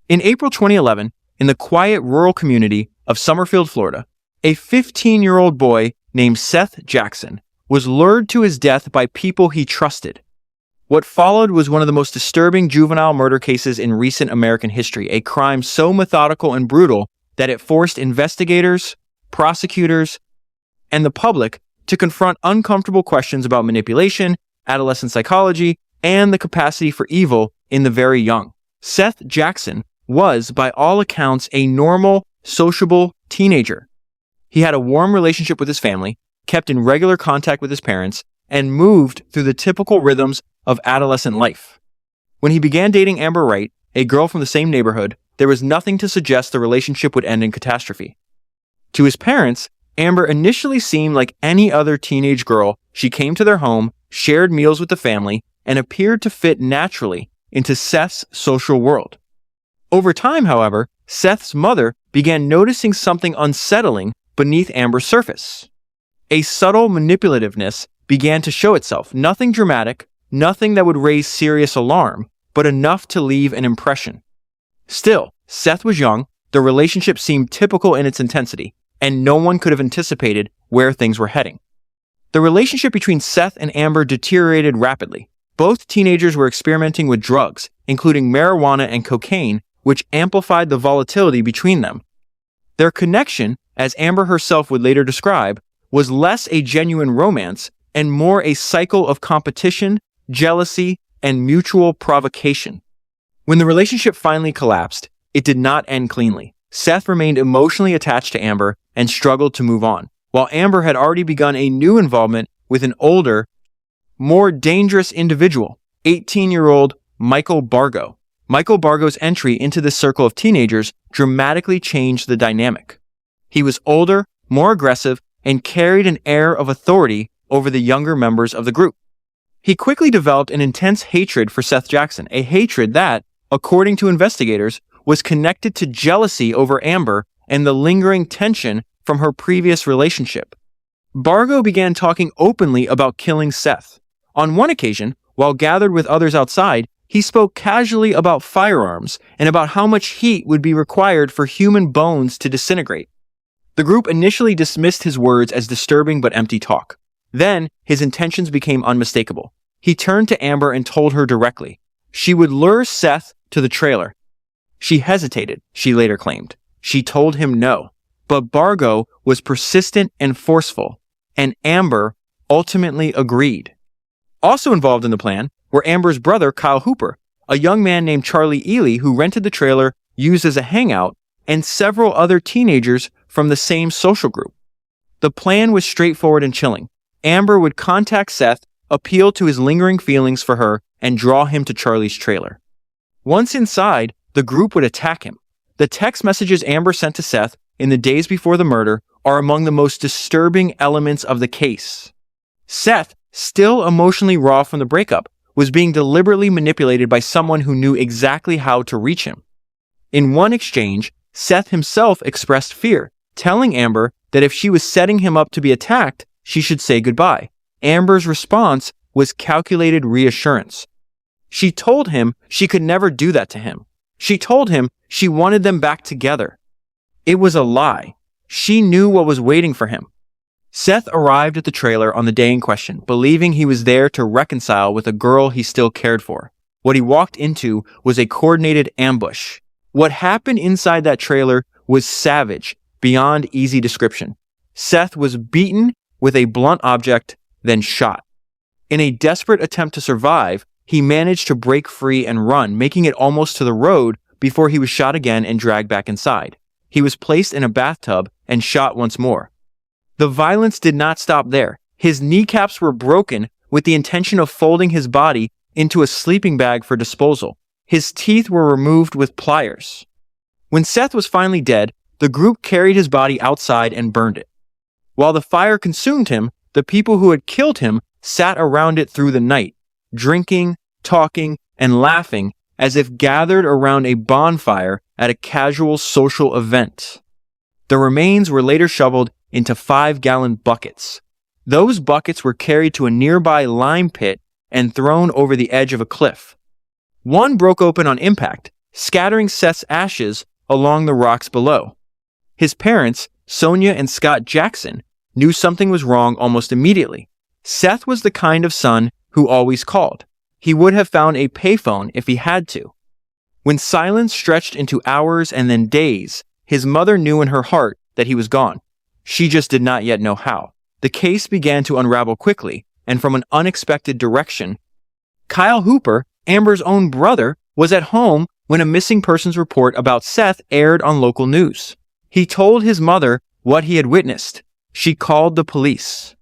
In April 2011, in the quiet rural community of Summerfield, Florida, a 15-year-old boy named Seth Jackson was lured to his death by people he trusted. What followed was one of the most disturbing juvenile murder cases in recent American history, a crime so methodical and brutal that it forced investigators, prosecutors, and the public to confront uncomfortable questions about manipulation, adolescent psychology, and the capacity for evil in the very young. Seth Jackson was, by all accounts, a normal, sociable teenager. He had a warm relationship with his family, kept in regular contact with his parents, and moved through the typical rhythms of adolescent life. When he began dating Amber Wright, a girl from the same neighborhood, there was nothing to suggest the relationship would end in catastrophe. To his parents, Amber initially seemed like any other teenage girl. She came to their home, shared meals with the family, and appeared to fit naturally into Seth's social world. Over time, however, Seth's mother began noticing something unsettling beneath Amber's surface. A subtle manipulativeness began to show itself, nothing dramatic, nothing that would raise serious alarm, but enough to leave an impression. Still, Seth was young, the relationship seemed typical in its intensity, and no one could have anticipated where things were heading. The relationship between Seth and Amber deteriorated rapidly. Both teenagers were experimenting with drugs, including marijuana and cocaine, which amplified the volatility between them. Their connection, as Amber herself would later describe, was less a genuine romance and more a cycle of competition, jealousy, and mutual provocation. When the relationship finally collapsed, it did not end cleanly. Seth remained emotionally attached to Amber and struggled to move on, while Amber had already begun a new involvement with an older, more dangerous individual, 18-year-old Michael Bargo. Michael Bargo's entry into this circle of teenagers dramatically changed the dynamic. He was older, more aggressive, and carried an air of authority over the younger members of the group. He quickly developed an intense hatred for Seth Jackson, a hatred that, according to investigators, was connected to jealousy over Amber and the lingering tension from her previous relationship. Bargo began talking openly about killing Seth. On one occasion, while gathered with others outside, he spoke casually about firearms and about how much heat would be required for human bones to disintegrate. The group initially dismissed his words as disturbing but empty talk. Then, his intentions became unmistakable. He turned to Amber and told her directly. She would lure Seth to the trailer. She hesitated, she later claimed. She told him no. But Bargo was persistent and forceful, and Amber ultimately agreed. Also involved in the plan were Amber's brother, Kyle Hooper, a young man named Charlie Ely who rented the trailer used as a hangout, and several other teenagers from the same social group. The plan was straightforward and chilling. Amber would contact Seth, appeal to his lingering feelings for her, and draw him to Charlie's trailer. Once inside, the group would attack him. The text messages Amber sent to Seth in the days before the murder are among the most disturbing elements of the case. Seth, still emotionally raw from the breakup, was being deliberately manipulated by someone who knew exactly how to reach him. In one exchange, Seth himself expressed fear, telling Amber that if she was setting him up to be attacked, she should say goodbye. Amber's response was calculated reassurance. She told him she could never do that to him. She told him she wanted them back together. It was a lie. She knew what was waiting for him. Seth arrived at the trailer on the day in question, believing he was there to reconcile with a girl he still cared for. What he walked into was a coordinated ambush. What happened inside that trailer was savage, beyond easy description. Seth was beaten with a blunt object, then shot. In a desperate attempt to survive, he managed to break free and run, making it almost to the road before he was shot again and dragged back inside. He was placed in a bathtub and shot once more. The violence did not stop there. His kneecaps were broken with the intention of folding his body into a sleeping bag for disposal. His teeth were removed with pliers. When Seth was finally dead, the group carried his body outside and burned it. While the fire consumed him, the people who had killed him sat around it through the night, drinking, talking, and laughing as if gathered around a bonfire at a casual social event. The remains were later shoveled into 5-gallon buckets. Those buckets were carried to a nearby lime pit and thrown over the edge of a cliff. One broke open on impact, scattering Seth's ashes along the rocks below. His parents, Sonia and Scott Jackson, knew something was wrong almost immediately. Seth was the kind of son who always called. He would have found a payphone if he had to. When silence stretched into hours and then days, his mother knew in her heart that he was gone. She just did not yet know how. The case began to unravel quickly, and from an unexpected direction. Kyle Hooper, Amber's own brother, was at home when a missing persons report about Seth aired on local news. He told his mother what he had witnessed. She called the police.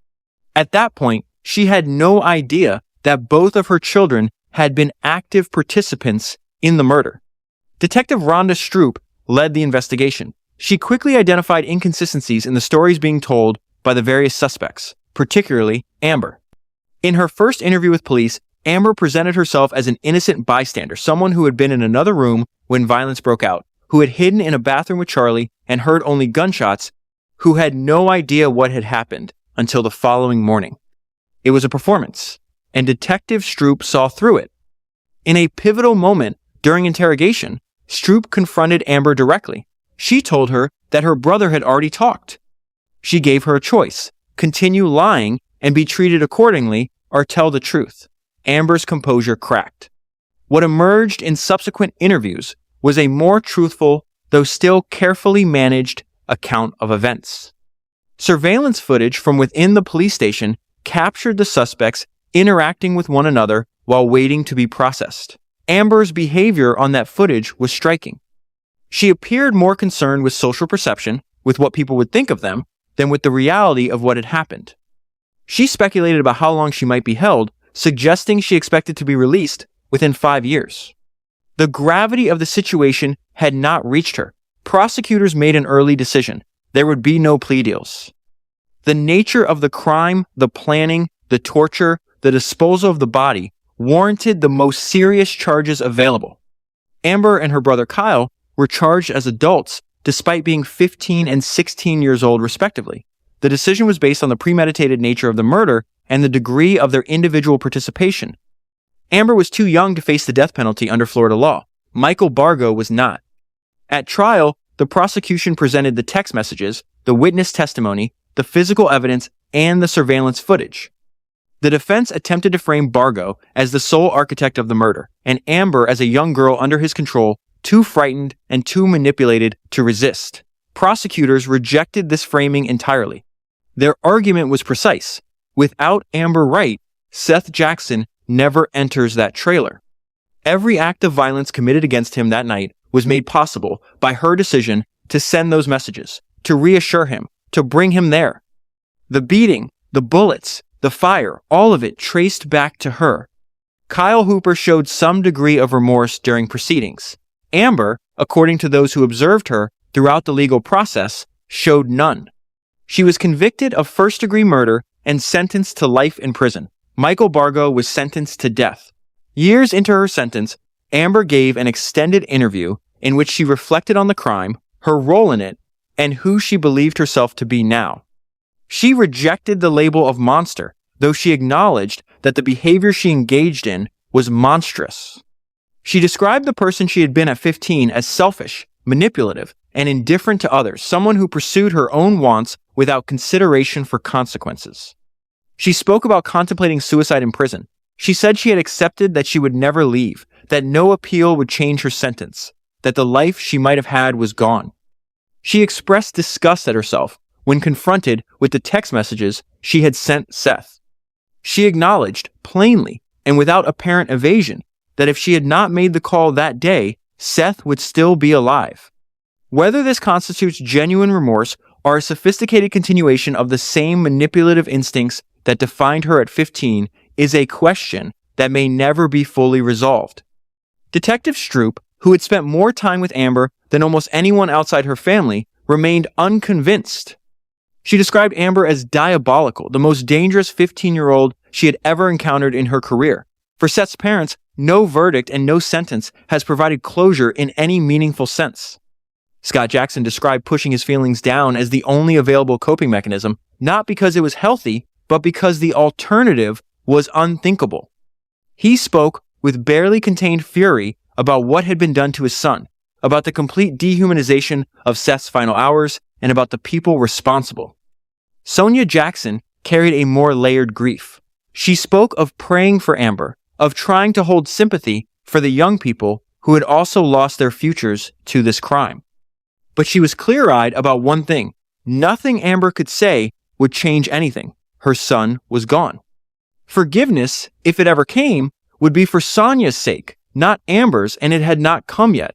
At that point, she had no idea that both of her children had been active participants in the murder. Detective Rhonda Stroop led the investigation. She quickly identified inconsistencies in the stories being told by the various suspects, particularly Amber. In her first interview with police, Amber presented herself as an innocent bystander, someone who had been in another room when violence broke out, who had hidden in a bathroom with Charlie and heard only gunshots, who had no idea what had happened until the following morning. It was a performance, and Detective Stroop saw through it. In a pivotal moment during interrogation, Stroop confronted Amber directly. She told her that her brother had already talked. She gave her a choice: continue lying and be treated accordingly, or tell the truth. Amber's composure cracked. What emerged in subsequent interviews was a more truthful, though still carefully managed, account of events. Surveillance footage from within the police station captured the suspects interacting with one another while waiting to be processed. Amber's behavior on that footage was striking. She appeared more concerned with social perception, with what people would think of them, than with the reality of what had happened. She speculated about how long she might be held, suggesting she expected to be released within 5 years. The gravity of the situation had not reached her. Prosecutors made an early decision. There would be no plea deals. The nature of the crime, the planning, the torture, the disposal of the body warranted the most serious charges available. Amber and her brother Kyle were charged as adults despite being 15 and 16 years old respectively. The decision was based on the premeditated nature of the murder and the degree of their individual participation. Amber was too young to face the death penalty under Florida law. Michael Bargo was not. At trial, the prosecution presented the text messages, the witness testimony, the physical evidence, and the surveillance footage. The defense attempted to frame Bargo as the sole architect of the murder, and Amber as a young girl under his control, too frightened and too manipulated to resist. Prosecutors rejected this framing entirely. Their argument was precise. Without Amber Wright, Seth Jackson never enters that trailer. Every act of violence committed against him that night was made possible by her decision to send those messages, to reassure him, to bring him there. The beating, the bullets, the fire, all of it traced back to her. Kyle Hooper showed some degree of remorse during proceedings. Amber, according to those who observed her throughout the legal process, showed none. She was convicted of first-degree murder and sentenced to life in prison. Michael Bargo was sentenced to death. Years into her sentence, Amber gave an extended interview in which she reflected on the crime, her role in it, and who she believed herself to be now. She rejected the label of monster, though she acknowledged that the behavior she engaged in was monstrous. She described the person she had been at 15 as selfish, manipulative, and indifferent to others, someone who pursued her own wants without consideration for consequences. She spoke about contemplating suicide in prison. She said she had accepted that she would never leave, that no appeal would change her sentence, that the life she might have had was gone. She expressed disgust at herself when confronted with the text messages she had sent Seth. She acknowledged, plainly and without apparent evasion, that if she had not made the call that day, Seth would still be alive. Whether this constitutes genuine remorse or a sophisticated continuation of the same manipulative instincts that defined her at 15 is a question that may never be fully resolved. Detective Stroop, who had spent more time with Amber than almost anyone outside her family, remained unconvinced. She described Amber as diabolical, the most dangerous 15-year-old she had ever encountered in her career. For Seth's parents, no verdict and no sentence has provided closure in any meaningful sense. Scott Jackson described pushing his feelings down as the only available coping mechanism, not because it was healthy, but because the alternative was unthinkable. He spoke with barely contained fury about what had been done to his son, about the complete dehumanization of Seth's final hours, and about the people responsible. Sonia Jackson carried a more layered grief. She spoke of praying for Amber, of trying to hold sympathy for the young people who had also lost their futures to this crime. But she was clear-eyed about one thing. Nothing Amber could say would change anything. Her son was gone. Forgiveness, if it ever came, would be for Sonia's sake, not Amber's, and it had not come yet.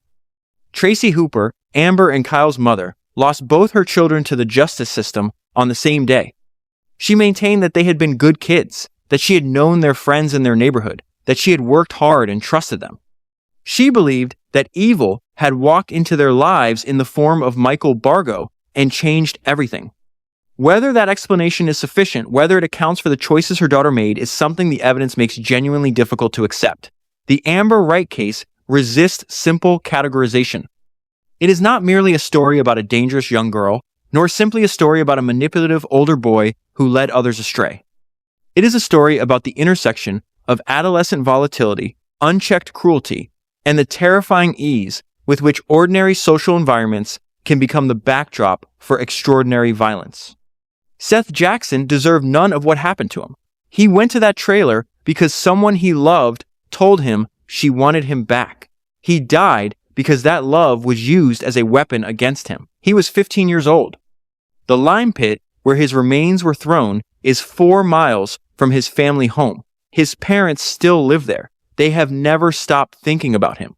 Tracy Hooper, Amber and Kyle's mother, lost both her children to the justice system on the same day. She maintained that they had been good kids, that she had known their friends in their neighborhood, that she had worked hard and trusted them. She believed that evil had walked into their lives in the form of Michael Bargo and changed everything. Whether that explanation is sufficient, whether it accounts for the choices her daughter made, is something the evidence makes genuinely difficult to accept. The Amber Wright case resists simple categorization. It is not merely a story about a dangerous young girl, nor simply a story about a manipulative older boy who led others astray. It is a story about the intersection of adolescent volatility, unchecked cruelty, and the terrifying ease with which ordinary social environments can become the backdrop for extraordinary violence. Seth Jackson deserved none of what happened to him. He went to that trailer because someone he loved told him she wanted him back. He died because that love was used as a weapon against him. He was 15 years old. The lime pit where his remains were thrown is 4 miles from his family home. His parents still live there. They have never stopped thinking about him.